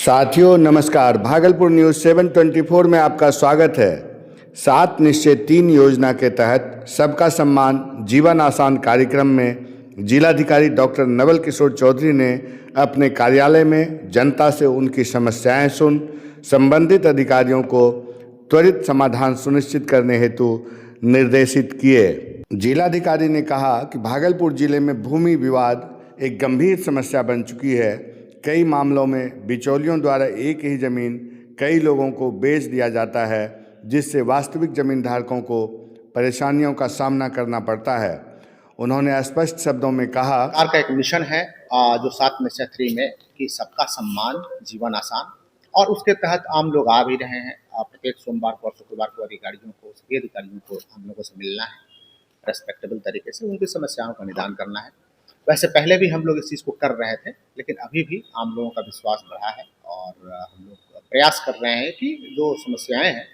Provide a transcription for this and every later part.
साथियों नमस्कार। भागलपुर न्यूज़ 724 में आपका स्वागत है। 7 निश्चय 3 योजना के तहत सबका सम्मान जीवन आसान कार्यक्रम में जिलाधिकारी डॉक्टर नवल किशोर चौधरी ने अपने कार्यालय में जनता से उनकी समस्याएं सुन संबंधित अधिकारियों को त्वरित समाधान सुनिश्चित करने हेतु निर्देशित किए। जिलाधिकारी ने कहा कि भागलपुर जिले में भूमि विवाद एक गंभीर समस्या बन चुकी है। कई मामलों में बिचौलियों द्वारा एक ही जमीन कई लोगों को बेच दिया जाता है, जिससे वास्तविक जमीन धारकों को परेशानियों का सामना करना पड़ता है। उन्होंने स्पष्ट शब्दों में कहा, सरकार का एक मिशन है जो 7 निश्चय 3 में कि सबका सम्मान जीवन आसान, और उसके तहत आम लोग आ भी रहे हैं। प्रत्येक सोमवार को और शुक्रवार को सभी अधिकारियों को हम लोगों से मिलना है, रेस्पेक्टेबल तरीके से उनकी समस्याओं का निदान करना है। वैसे पहले भी हम लोग इस चीज़ को कर रहे थे, लेकिन अभी भी आम लोगों का विश्वास बढ़ा है और हम लोग प्रयास कर रहे हैं कि जो समस्याएं हैं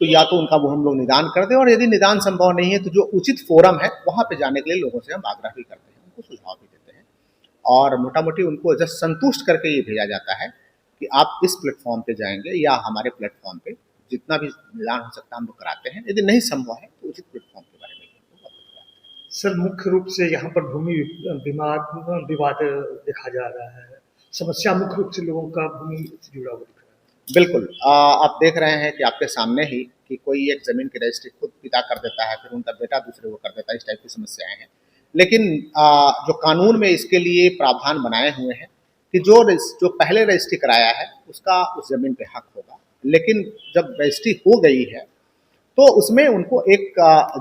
तो या तो उनका वो हम लोग निदान कर दें, और यदि निदान संभव नहीं है तो जो उचित फोरम है वहाँ पे जाने के लिए लोगों से हम आग्रह भी करते हैं, उनको सुझाव भी देते हैं और मोटा मोटी उनको जस्ट संतुष्ट करके ये भेजा जाता है कि आप इस प्लेटफॉर्म पे जाएंगे या हमारे प्लेटफॉर्म पे जितना भी निदान हो सकता है हम लोग कराते हैं। यदि नहीं संभव है तो उचित प्लेटफॉर्म के बारे में सर, मुख्य रूप से यहाँ पर भूमि विवाद देखा जा रहा है। समस्या मुख्य रूप से लोगों का भूमि से जुड़ा हुआ दिख रहा है। बिल्कुल, आप देख रहे हैं कि आपके सामने ही कि कोई एक जमीन की रजिस्ट्री खुद पिता कर देता है, फिर उनका बेटा दूसरे को कर देता है। इस टाइप की समस्याएं हैं, लेकिन जो कानून में इसके लिए प्रावधान बनाए हुए हैं कि जो पहले रजिस्ट्री कराया है उसका उस जमीन पे हक होगा, लेकिन जब रजिस्ट्री हो गई है तो उसमें उनको एक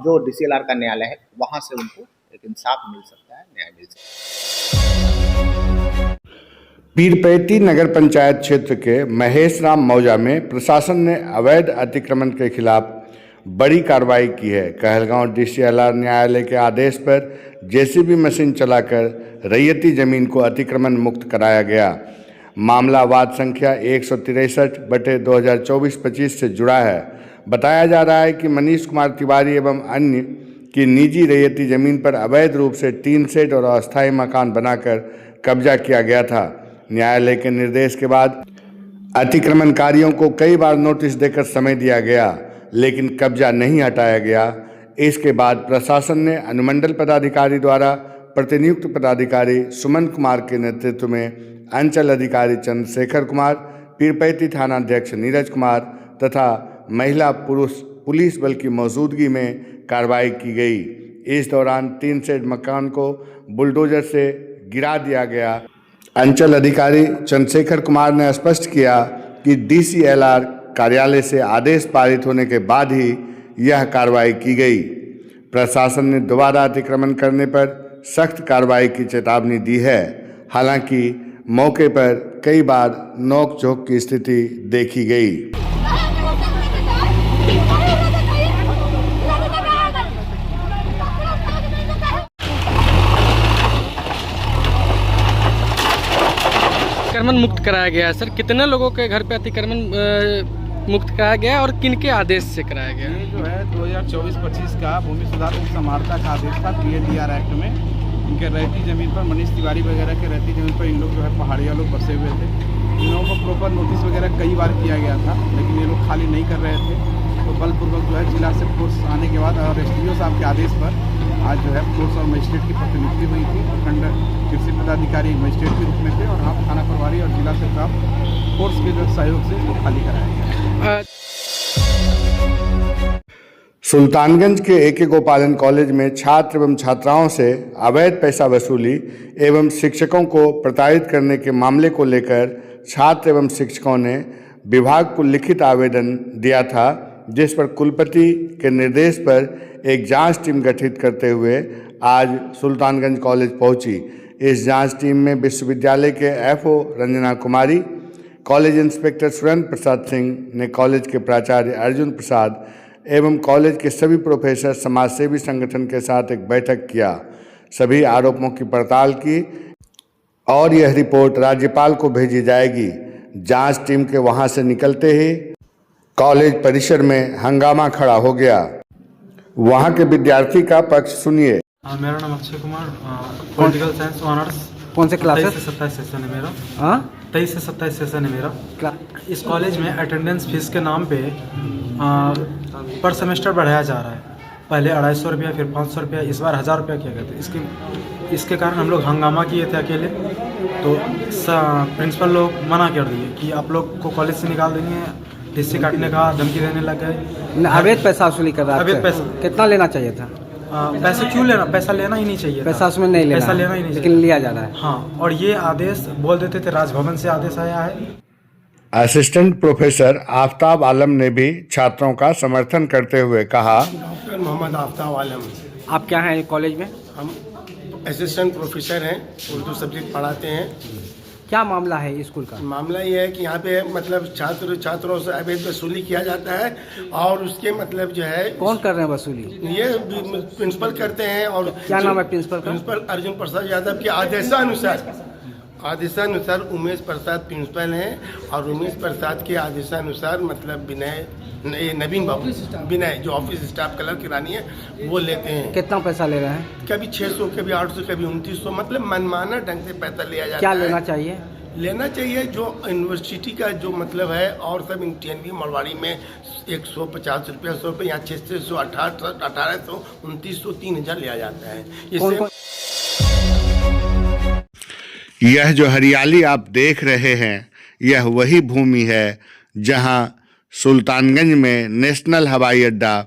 जो डीसीएलआर का न्यायालय है वहां से उनको एक इंसाफ मिल सकता है, न्याय मिल सकता है। पीरपैती नगर पंचायत क्षेत्र के महेश राम मौजा में प्रशासन ने अवैध अतिक्रमण के खिलाफ बड़ी कार्रवाई की है। कहलगांव डीसीएलआर न्यायालय के आदेश पर जेसीबी मशीन चलाकर रैयती जमीन को अतिक्रमण मुक्त कराया गया। मामला वाद संख्या 163/2024-25 से जुड़ा है। बताया जा रहा है कि मनीष कुमार तिवारी एवं अन्य की निजी रैयती जमीन पर अवैध रूप से टीन शेड और अस्थायी मकान बनाकर कब्जा किया गया था। न्यायालय के निर्देश के बाद अतिक्रमणकारियों को कई बार नोटिस देकर समय दिया गया, लेकिन कब्जा नहीं हटाया गया। इसके बाद प्रशासन ने अनुमंडल पदाधिकारी द्वारा प्रतिनियुक्त पदाधिकारी सुमन कुमार के नेतृत्व में अंचल अधिकारी चंद्रशेखर कुमार, पीरपैती थानाध्यक्ष नीरज कुमार तथा महिला पुरुष पुलिस बल की मौजूदगी में कार्रवाई की गई। इस दौरान 3 शेड मकान को बुलडोजर से गिरा दिया गया। अंचल अधिकारी चंद्रशेखर कुमार ने स्पष्ट किया कि डीसीएलआर कार्यालय से आदेश पारित होने के बाद ही यह कार्रवाई की गई। प्रशासन ने दोबारा अतिक्रमण करने पर सख्त कार्रवाई की चेतावनी दी है। हालांकि मौके पर कई बार नोक-झोंक की स्थिति देखी गई। अतिक्रमण मुक्त कराया गया है। सर, कितने लोगों के घर पे अतिक्रमण मुक्त कराया गया है और किनके आदेश से कराया गया है? ये जो है 2024-25 का भूमि सुधार एवं समानता का आदेश था PADR एक्ट में। इनके रहती ज़मीन पर मनीष तिवारी वगैरह के रहती ज़मीन पर इन लोग जो है पहाड़िया लोग बसे हुए थे। इन लोगों को प्रॉपर नोटिस वगैरह कई बार किया गया था, लेकिन ये लोग खाली नहीं कर रहे थे। तो बलपूर्वक जो है जिला से फोर्स आने के बाद और SDO साहब के आदेश पर आज जो है फोर्स और मजिस्ट्रेट की प्रतिनियुक्ति हुई थी। प्रखंड कृषि पदाधिकारी मजिस्ट्रेट के रूप में थे और हम थाना प्रभारी और जिला से प्राप्त फोर्स के जो सहयोग से इसको खाली कराया गया। सुल्तानगंज के AK गोपालन कॉलेज में छात्र एवं छात्राओं से अवैध पैसा वसूली एवं शिक्षकों को प्रताड़ित करने के मामले को लेकर छात्र एवं शिक्षकों ने विभाग को लिखित आवेदन दिया था, जिस पर कुलपति के निर्देश पर एक जांच टीम गठित करते हुए आज सुल्तानगंज कॉलेज पहुंची। इस जांच टीम में विश्वविद्यालय के FO रंजना कुमारी, कॉलेज इंस्पेक्टर सुरेंद्र प्रसाद सिंह ने कॉलेज के प्राचार्य अर्जुन प्रसाद एवं कॉलेज के सभी प्रोफेसर समाजसेवी संगठन के साथ एक बैठक किया। सभी आरोपों की पड़ताल की और यह रिपोर्ट राज्यपाल को भेजी जाएगी। जांच टीम के वहां से निकलते ही कॉलेज परिसर में हंगामा खड़ा हो गया। वहां के विद्यार्थी का पक्ष सुनिए। मेरा नाम Akshay Kumar, political science honours कौन से क्लासेस? 23 से 27 सेशन है मेरा। हाँ 23 से 27 सेशन है मेरा। इस कॉलेज में अटेंडेंस फीस के नाम पे पर सेमेस्टर बढ़ाया जा रहा है। पहले 250 रुपया, फिर 500 रुपया, इस बार 1000 रुपया किया गया था। इसके कारण हम लोग हंगामा किए थे अकेले, तो प्रिंसिपल लोग मना कर दिए कि आप लोग को कॉलेज से निकाल देंगे, टीसी काटने का धमकी देने लग गए। अवैध पैसा वसूली कर रहा है। अवैध पैसा कितना लेना चाहिए था? पैसा क्यों लेना, पैसा लेना ही नहीं चाहिए, पैसा उसमें नहीं लेना, पैसा लेना ही नहीं लेकिन लिया जा रहा है। हाँ, और ये आदेश बोल देते थे राजभवन से आदेश आया है। असिस्टेंट प्रोफेसर आफ्ताब आलम ने भी छात्रों का समर्थन करते हुए कहा, डॉक्टर मोहम्मद आफ्ताब आलम। आप क्या हैं कॉलेज में? हम असिस्टेंट प्रोफेसर हैं, उर्दू सब्जेक्ट पढ़ाते हैं। क्या मामला है स्कूल का? मामला ये है कि यहाँ पे मतलब छात्रों से अवैध वसूली किया जाता है, और उसके मतलब जो है कौन कर रहे हैं वसूली? ये प्रिंसिपल करते हैं। और क्या नाम है प्रिंसिपल का? प्रिंसिपल अर्जुन प्रसाद यादव के आदेशानुसार उमेश प्रसाद प्रिंसिपल हैं, और उमेश प्रसाद के आदेशानुसार मतलब नवीन बाबू विनय जो ऑफिस स्टाफ क्लर्क की रानी है वो लेते हैं। कितना पैसा ले रहे हैं? कभी 600, कभी 800, कभी 2900, मतलब मनमाना ढंग से पैसा लिया जाता है। क्या लेना चाहिए? लेना चाहिए जो यूनिवर्सिटी का जो मतलब है, और सब TNV मरवाड़ी में 150 रुपया, 100 रुपये, यहाँ 600, 1800, 2900, 3000 लिया जाता है। इससे यह जो हरियाली आप देख रहे हैं, यह वही भूमि है जहां सुल्तानगंज में नेशनल हवाई अड्डा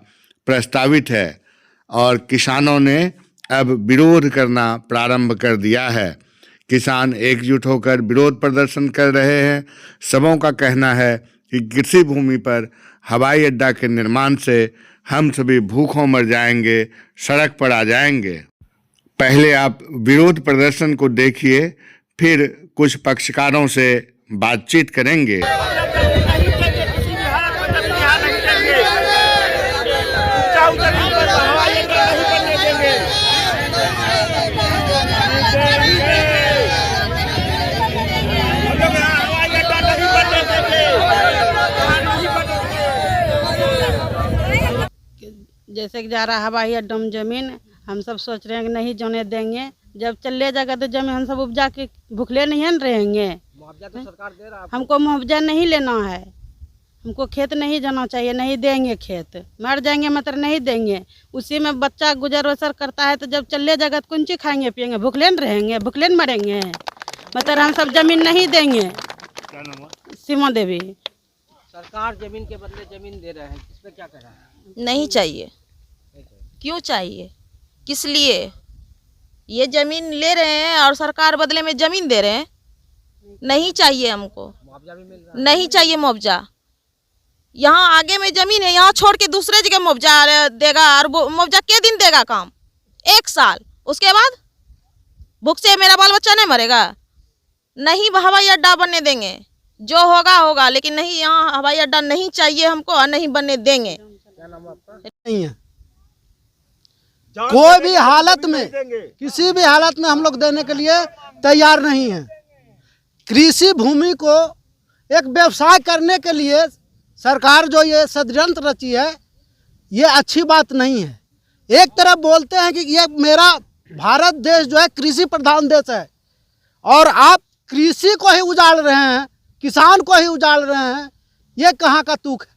प्रस्तावित है, और किसानों ने अब विरोध करना प्रारंभ कर दिया है। किसान एकजुट होकर विरोध प्रदर्शन कर रहे हैं। सबों का कहना है कि कृषि भूमि पर हवाई अड्डा के निर्माण से हम सभी भूखों मर जाएंगे, सड़क पर आ जाएंगे। पहले आप विरोध प्रदर्शन को देखिए, फिर कुछ पक्षकारों से बातचीत करेंगे। जैसे कि जा रहा हवाई अड्डा में जमीन, हम सब सोच रहे हैं कि नहीं जाने देंगे। जब चले जाएगा तो जमीन हम सब उपजा के भूखले नहीं न रहेंगे। मुआवजा तो सरकार दे रहा है। हमको मुआवजा नहीं लेना है, हमको खेत नहीं जाना चाहिए, नहीं देंगे खेत, मर जाएंगे मतलब नहीं देंगे। उसी में बच्चा गुजर बसर करता है, तो जब चले जाएगा तो कौन चीज खाएंगे पिएंगे, भूखले न रहेंगे, भूखले न मरेंगे। मतलब हम सब जमीन नहीं देंगे। सीमा देवी। सरकार जमीन के बदले जमीन दे रहे हैं, इस पे क्या कहना है? नहीं चाहिए। क्यों चाहिए, किस लिए? ये जमीन ले रहे हैं और सरकार बदले में जमीन दे रहे हैं। नहीं चाहिए हमको, मुआवजा भी मिल रहा है? नहीं चाहिए मुआवजा। यहाँ आगे में जमीन है, यहाँ छोड़ के दूसरे जगह मुआवजा देगा, और मुआवजा के दिन देगा काम? 1 साल, उसके बाद भूख से मेरा बाल बच्चा नहीं मरेगा। नहीं हवाई अड्डा बनने देंगे, जो होगा होगा, लेकिन नहीं, यहाँ हवाई अड्डा नहीं चाहिए हमको, और नहीं बनने देंगे। क्या नाम है आपका? नहीं है, कोई भी हालत में, किसी भी हालत में हम लोग देने के लिए तैयार नहीं है। कृषि भूमि को एक व्यवसाय करने के लिए सरकार जो ये षड्यंत्र रची है, ये अच्छी बात नहीं है। एक तरफ बोलते हैं कि ये मेरा भारत देश जो है कृषि प्रधान देश है, और आप कृषि को ही उजाड़ रहे हैं, किसान को ही उजाड़ रहे हैं। ये कहाँ का तुक है?